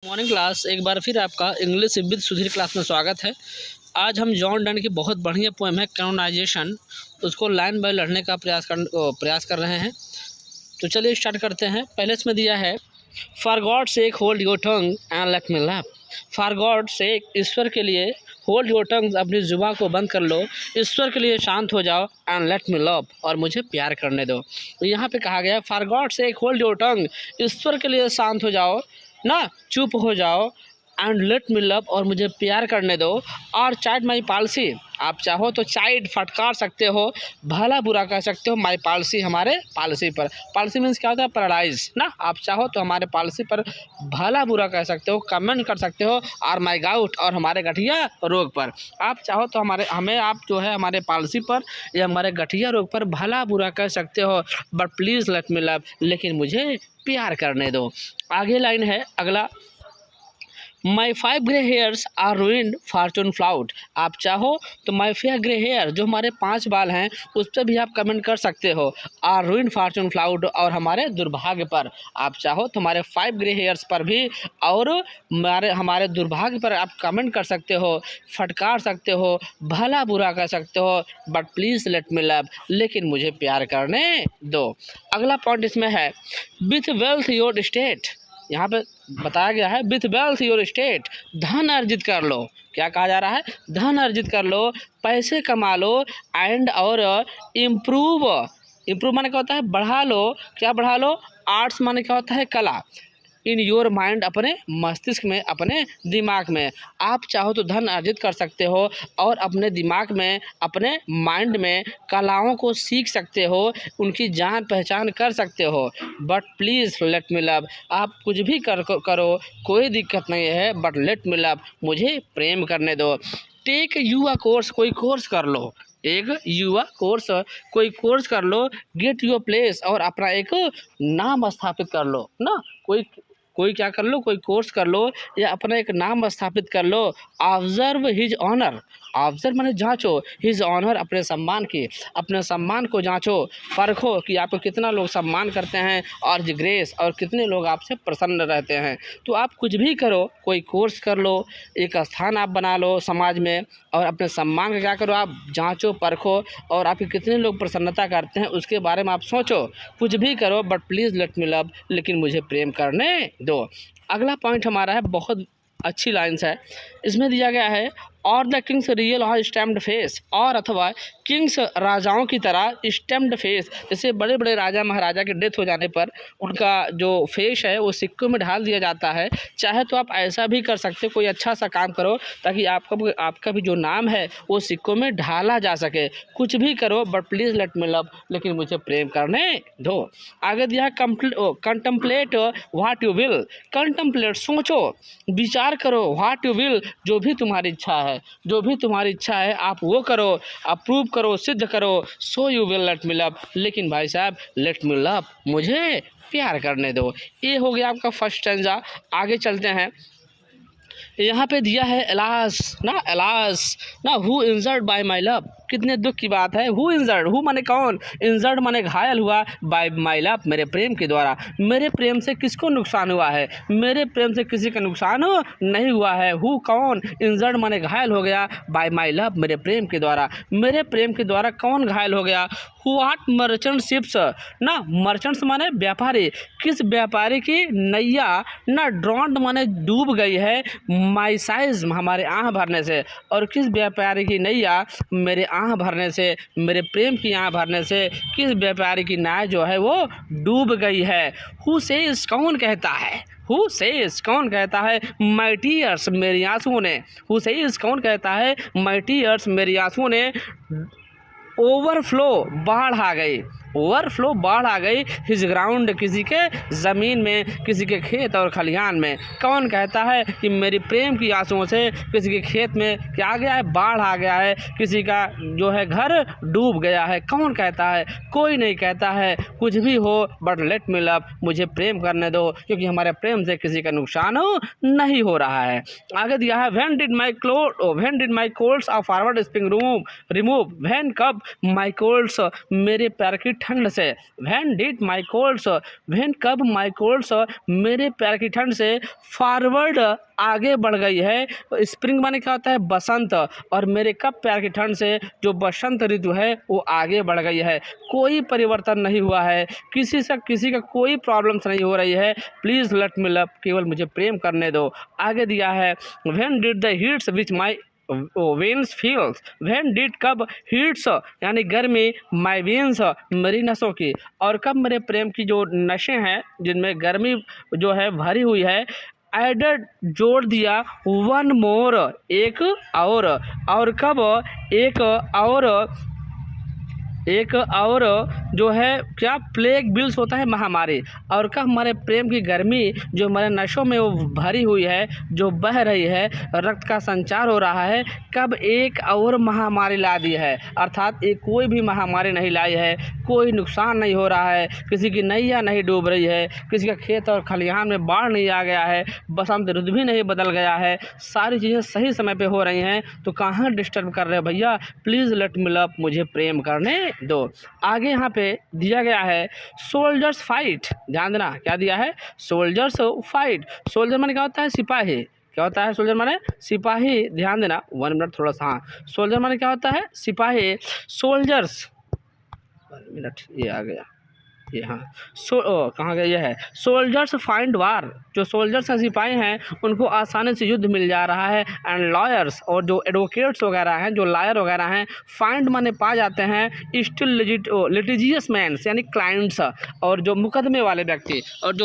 Morning class एक बार फिर आपका इंग्लिश विद सुधीर क्लास में स्वागत है। आज हम जॉन डन की बहुत बढ़िया पोएम है कैनोनाइजेशन, उसको लाइन बाय लढ़ने का प्रयास कर रहे हैं। तो चलिए स्टार्ट करते हैं। पहले इसमें दिया है for God sake hold your tongue and let me love. For God sake, ईश्वर के लिए, होल्ड योर टंग, अपनी जुबान को बंद कर लो, ईश्वर के लिए शांत हो जाओ, एंड लेट मी लव, और मुझे प्यार करने दो। तो यहाँ पे कहा गया for God sake hold your tongue, ईश्वर के लिए शांत हो जाओ ना, चुप हो जाओ, एंड लेट मी लव, और मुझे प्यार करने दो, और चाइड माई पॉलिसी, आप चाहो तो चाइड फटकार सकते हो, भला बुरा कह सकते हो, माई पॉलिसी, हमारे पॉलिसी पर। पॉलिसी मीन्स क्या होता है? पैराडाइज ना। आप चाहो तो हमारे पॉलिसी पर भला बुरा कह सकते हो, कमेंट कर सकते हो, और माई गाउट, और हमारे गठिया रोग पर। आप चाहो तो आप जो है हमारे पॉलिसी पर या हमारे गठिया रोग पर भला बुरा कह सकते हो, but please let me love, लेकिन मुझे प्यार करने दो। आगे लाइन है अगला, my 5 grey hairs are ruined fortune flout. आप चाहो तो माई 5 ग्रे हेयर, जो हमारे 5 बाल हैं उस पर भी आप कमेंट कर सकते हो, आर रूइंड फॉर्चून फ्लाउट, और हमारे दुर्भाग्य पर। आप चाहो तो हमारे 5 ग्रे हेयर्स पर भी और हमारे दुर्भाग्य पर आप कमेंट कर सकते हो, फटकार सकते हो, भला बुरा कर सकते हो, but please let me love, लेकिन मुझे प्यार करने दो। अगला पॉइंट इसमें है विथ वेल्थ योर स्टेट। यहाँ पे बताया गया है विथ वेल्थ योर स्टेट, धन अर्जित कर लो। क्या कहा जा रहा है? धन अर्जित कर लो, पैसे कमा लो, एंड और इम्प्रूव। इम्प्रूव माने क्या होता है? बढ़ा लो। क्या बढ़ा लो? आर्ट्स माने क्या होता है? कला। इन योर माइंड, अपने मस्तिष्क में, अपने दिमाग में। आप चाहो तो धन अर्जित कर सकते हो और अपने दिमाग में, अपने माइंड में कलाओं को सीख सकते हो, उनकी जान पहचान कर सकते हो, but please let me love, आप कुछ भी करो, कोई दिक्कत नहीं है, बट लेट मी लव, मुझे प्रेम करने दो। टेक युवा कोर्स, कोई कोर्स कर लो, एक युवा कोर्स, कोई कोर्स कर लो, गेट योर प्लेस, और अपना एक नाम स्थापित कर लो ना। कोई क्या कर लो? कोई कोर्स कर लो या अपना एक नाम स्थापित कर लो। ऑब्जर्व हिज ऑनर, ऑब्जर्व माने जांचो, हिज ऑनर, अपने सम्मान की, अपने सम्मान को जांचो, परखो कि आपको कितना लोग सम्मान करते हैं, और ग्रेस, और कितने लोग आपसे प्रसन्न रहते हैं। तो आप कुछ भी करो, कोई कोर्स कर लो, एक स्थान आप बना लो समाज में, और अपने सम्मान का क्या करो? आप जांचो, परखो, और आपके कितने लोग प्रसन्नता करते हैं उसके बारे में आप सोचो। कुछ भी करो, but please let me love, लेकिन मुझे प्रेम करने दो। अगला पॉइंट हमारा है, बहुत अच्छी लाइन्स है। इसमें दिया गया है और द किंग्स रियल और स्टैम्प्ड फेस, और अथवा किंग्स, राजाओं की तरह, स्टैम्प्ड फेस, जैसे बड़े बड़े राजा महाराजा के डेथ हो जाने पर उनका जो फेस है वो सिक्कों में ढाल दिया जाता है। चाहे तो आप ऐसा भी कर सकते हो, कोई अच्छा सा काम करो ताकि आपका भी जो नाम है वो सिक्कों में ढाला जा सके। कुछ भी करो, but please let me love, लेकिन मुझे प्रेम करने दो। आगे दिया है contemplate what you will. Contemplate, सोचो, विचार करो, व्हाट यू विल, जो भी तुम्हारी इच्छा है, जो भी तुम्हारी इच्छा है आप वो करो, अप्रूव करो, सिद्ध करो, so you will let me love, लेकिन भाई साहब लेट मी लव, मुझे प्यार करने दो। ये हो गया आपका फर्स्ट स्टैंजा। आगे चलते हैं। यहाँ पे दिया है एलास ना, who injured bye my love. कितने दुख की बात है। हु इंजर्ड, हु माने कौन, इंजर्ड माने घायल हुआ, बाय माई लव, मेरे प्रेम के द्वारा। मेरे प्रेम से किसको नुकसान हुआ है? मेरे प्रेम से किसी का नुकसान नहीं हुआ है। हु कौन, इंजर्ड माने घायल हो गया, बाय माई लव, मेरे प्रेम के द्वारा। मेरे प्रेम के द्वारा कौन घायल हो गया? व्हाट मर्चेंट शिप्स ना, मर्चेंट्स माने व्यापारी, किस व्यापारी की नैया ना, ड्रॉन्ड माने डूब गई है, माई साइज, हमारे आँख भरने से, और किस व्यापारी की नैया मेरे आँख भरने से, मेरे प्रेम की आँख भरने से, किस व्यापारी की नाव जो है वो डूब गई है। हु सेज, कौन कहता है? हु सेज, कौन कहता है? माई टीयर्स, मेरी आंसुओं ने। हु सेज, कौन कहता है? माई टीयर्स, मेरी आंसुओं ने। ओवरफ्लो, बाढ़ आ गई, ओवरफ्लो, बाढ़ आ गई, हिज ग्राउंड, किसी के ज़मीन में, किसी के खेत और खलिहान में। कौन कहता है कि मेरी प्रेम की आंसुओं से किसी के खेत में क्या आ गया है? बाढ़ आ गया है, किसी का जो है घर डूब गया है। कौन कहता है? कोई नहीं कहता है। कुछ भी हो, बट लेट मी लव, मुझे प्रेम करने दो, क्योंकि हमारे प्रेम से किसी का नुकसान नहीं हो रहा है। आगे दिया है when did my colds of forward spring remove, when, कब, माई कोल्ड्स, मेरे प्यार की ठंड से, when did my colds, when कब माई कोल्ड्स मेरे प्यार की ठंड से, फॉरवर्ड आगे बढ़ गई है। स्प्रिंग माने क्या होता है, बसंत, और मेरे कब प्यार की ठंड से जो बसंत ऋतु है वो आगे बढ़ गई है। कोई परिवर्तन नहीं हुआ है, किसी का कोई प्रॉब्लम्स नहीं हो रही है। प्लीज़ लेट मी लव, केवल मुझे प्रेम करने दो। आगे दिया है when did the heats which my veins feels, when did कब, हीट्स यानी गर्मी, माई वेन्स मेरी नसों की, और कब मेरे प्रेम की जो नशें हैं जिनमें गर्मी जो है भरी हुई है, एडेड जोड़ दिया, वन मोर एक और कब एक और जो है क्या, प्लेग बिल्स होता है महामारी, और कब हमारे प्रेम की गर्मी जो हमारे नशों में वो भरी हुई है, जो बह रही है, रक्त का संचार हो रहा है, कब एक और महामारी ला दी है। अर्थात एक कोई भी महामारी नहीं लाई है, कोई नुकसान नहीं हो रहा है, किसी की नैया नहीं डूब रही है, किसी का खेत और खलिहान में बाढ़ नहीं आ गया है, बसंत ऋतु भी नहीं बदल गया है, सारी चीज़ें सही समय पे हो रही हैं, तो कहाँ डिस्टर्ब कर रहे हो भैया। प्लीज़ लेट मी लव, मुझे प्रेम करने दो। आगे यहाँ पे दिया गया है सोल्जर्स फाइट, ध्यान देना क्या दिया है, सोल्जर्स फाइट। सोल्जर माने क्या होता है, सिपाही। क्या होता है सोल्जर माने, सिपाही। ध्यान देना 1 मिनट थोड़ा सा। हाँ, सोल्जर माने क्या होता है, सिपाही। सोल्जर्स, 1 मिनट, ये आ गया ये, हाँ कहाँ गया, ये है सोल्जर्स फाइंड वार। जो सोल्जर्स हैं, सिपाही हैं, उनको आसानी से युद्ध मिल जा रहा है। एंड लॉयर्स, और जो एडवोकेट्स वगैरह हैं, जो लॉयर वगैरह हैं, फाइंड माने पा जाते हैं। स्टिल लिटिजियस मैन्स यानी क्लाइंट्स, और जो मुकदमे वाले व्यक्ति, और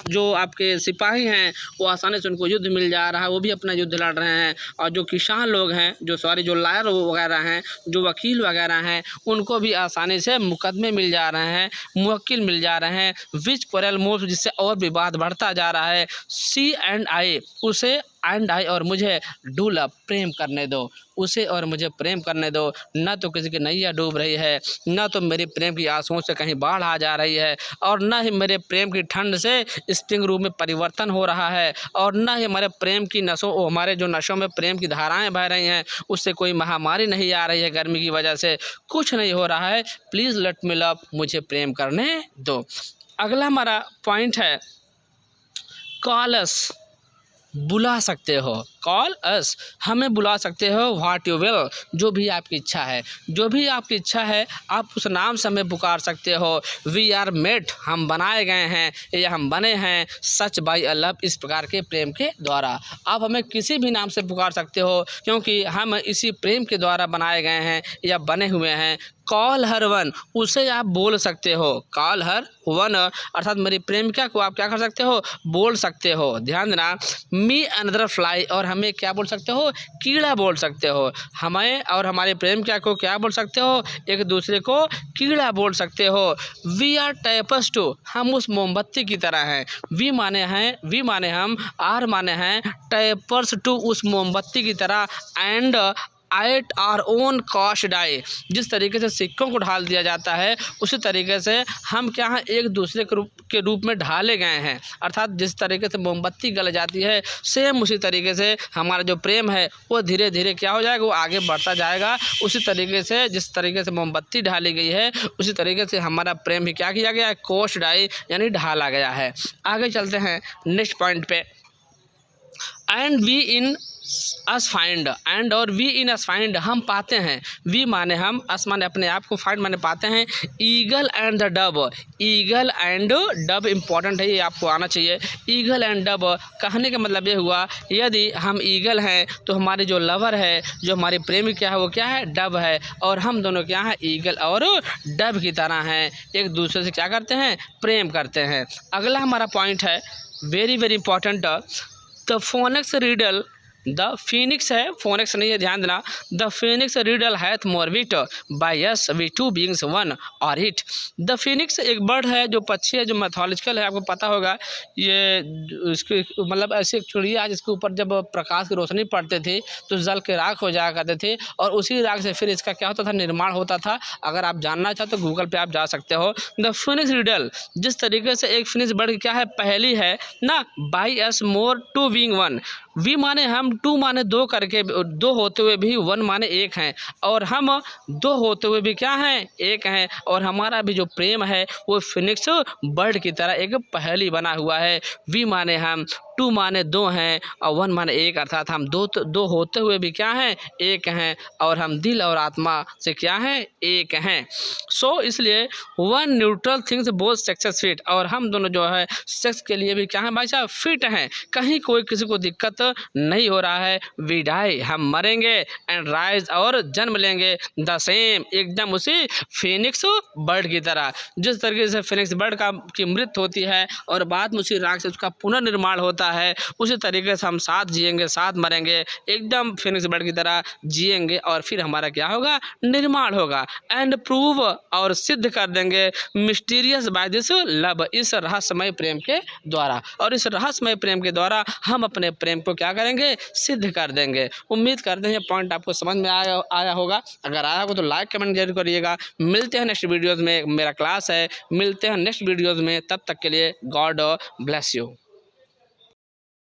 जो आपके सिपाही हैं वो आसानी से उनको युद्ध मिल जा रहा है, वो भी अपना युद्ध लड़ रहे हैं। और जो किसान लोग हैं, जो लॉयर वगैरह हैं, जो वकील वगैरह हैं, उनको भी आसानी से मुकदमे मिल जा रहे हैं, मुवक्किल मिल जा रहे हैं। विच क्वेरल मूव, जिससे और विवाद बढ़ता जा रहा है। सी एंड आई, उसे एंड आई और मुझे, डू लव, प्रेम करने दो, उसे और मुझे प्रेम करने दो। न तो किसी की नैया डूब रही है, न तो मेरी प्रेम की आंसुओं से कहीं बाढ़ आ जा रही है, और न ही मेरे प्रेम की ठंड से स्प्रिंग ऋतु में परिवर्तन हो रहा है, और न ही हमारे प्रेम की हमारे जो नशों में प्रेम की धाराएं बह रही हैं, उससे कोई महामारी नहीं आ रही है गर्मी की वजह से, कुछ नहीं हो रहा है। प्लीज़ लेट मी लव, मुझे प्रेम करने दो। अगला हमारा पॉइंट है कॉल अस, बुला सकते हो। कॉल अस, हमें बुला सकते हो। व्हाट यू विल, जो भी आपकी इच्छा है, जो भी आपकी इच्छा है आप उस नाम से हमें पुकार सकते हो। वी आर मेड, हम बनाए गए हैं या हम बने हैं, सच बाई अ लव, इस प्रकार के प्रेम के द्वारा। आप हमें किसी भी नाम से पुकार सकते हो, क्योंकि हम इसी प्रेम के द्वारा बनाए गए हैं या बने हुए हैं। कॉल हर वन, उसे आप बोल सकते हो। कॉल हर वन, अर्थात मेरी प्रेमिका को आप क्या कर सकते हो, बोल सकते हो। ध्यान देना, मी अनदर फ्लाई, और हमें क्या बोल सकते हो, कीड़ा बोल सकते हो। हमें और हमारे प्रेमिका को क्या बोल सकते हो, एक दूसरे को कीड़ा बोल सकते हो। वी आर टाइपस टू, हम उस मोमबत्ती की तरह हैं। वी माने हम, आर माने हैं, टाइपर्स टू, उस मोमबत्ती की तरह, and at our own cost die, जिस तरीके से सिक्कों को ढाल दिया जाता है, उसी तरीके से हम क्या हैं, एक दूसरे के रूप में ढाले गए हैं। अर्थात जिस तरीके से मोमबत्ती गल जाती है, सेम उसी तरीके से हमारा जो प्रेम है वो धीरे धीरे क्या हो जाएगा, वो आगे बढ़ता जाएगा। उसी तरीके से जिस तरीके से मोमबत्ती ढाली गई है, उसी तरीके से हमारा प्रेम भी क्या किया गया है, कॉस्ट डाई यानी ढाला गया है। आगे चलते हैं नेक्स्ट पॉइंट पे। And we in us find, and और वी इन अस फाइंड, हम पाते हैं। वी माने हम, अस माने अपने आप को, फाइंड माने पाते हैं। Eagle and the dub, eagle and dub important है, ये आपको आना चाहिए। ईगल एंड डब कहने का मतलब ये हुआ, यदि हम ईगल हैं तो हमारे जो लवर है, जो हमारी प्रेमी क्या है, वो क्या है, डब है, और हम दोनों क्या हैं, ईगल और डब की तरह हैं, एक दूसरे से क्या करते हैं, प्रेम करते हैं। अगला हमारा पॉइंट है very very important, the phoenix riddle, the phoenix है, फोनिक्स नहीं है, ध्यान देना। The phoenix riddle hath more wit, by us we two beings one are it. The phoenix एक बर्ड है, जो पक्षी है, जो मैथोलॉजिकल है, आपको पता होगा। ये इसके मतलब ऐसी एक चिड़िया जिसके ऊपर जब प्रकाश की रोशनी पड़ती थी तो जल के राख हो जाया करते थे, और उसी राख से फिर इसका क्या होता था, निर्माण होता था। अगर आप जानना चाहते तो गूगल पे आप जा सकते हो। द फिनिक्स रिडल, जिस तरीके से एक फिनिक्स बर्ड क्या है, पहली है ना, by us more two being one. We माने हम, हम टू माने दो करके, दो होते हुए भी वन माने एक हैं, और हम दो होते हुए भी क्या हैं, एक हैं। और हमारा भी जो प्रेम है वो फिनिक्स बर्ड की तरह एक पहेली बना हुआ है। वी माने हम, टू माने दो हैं, और वन माने एक, अर्थात हम दो होते हुए भी क्या हैं, एक हैं, और हम दिल और आत्मा से क्या हैं, एक हैं। सो इसलिए one neutral things both sexes fit, और हम दोनों जो है सेक्स के लिए भी क्या हैं भाई साहब, फिट हैं, कहीं कोई किसी को दिक्कत नहीं हो रहा है। वी डाई, हम मरेंगे, एंड राइज, और जन्म लेंगे, द सेम, एकदम उसी फिनिक्स बर्ड की तरह। जिस तरीके से फिनिक्स बर्ड की मृत्यु होती है और बाद में उसी राख से उसका पुनर्निर्माण होता है, उसी तरीके से हम साथ जिएंगे, साथ मरेंगे, एकदम फिनिक्स बर्ड की तरह जिएंगे, और फिर हमारा क्या होगा, निर्माण होगा। एंड प्रूव, और सिद्ध कर देंगे, मिस्टीरियस बाय दिस लव, इस रहस्यमय प्रेम के द्वारा, और इस रहस्यमय प्रेम के द्वारा हम अपने प्रेम को क्या करेंगे, सिद्ध कर देंगे। उम्मीद करते हैं पॉइंट आपको समझ में आया होगा। अगर आया होगा तो लाइक कमेंट जरूर करिएगा। मिलते हैं नेक्स्ट वीडियोज़ में, मेरा क्लास है, मिलते हैं नेक्स्ट वीडियोज़ में, तब तक के लिए गॉड ब्लेस यू।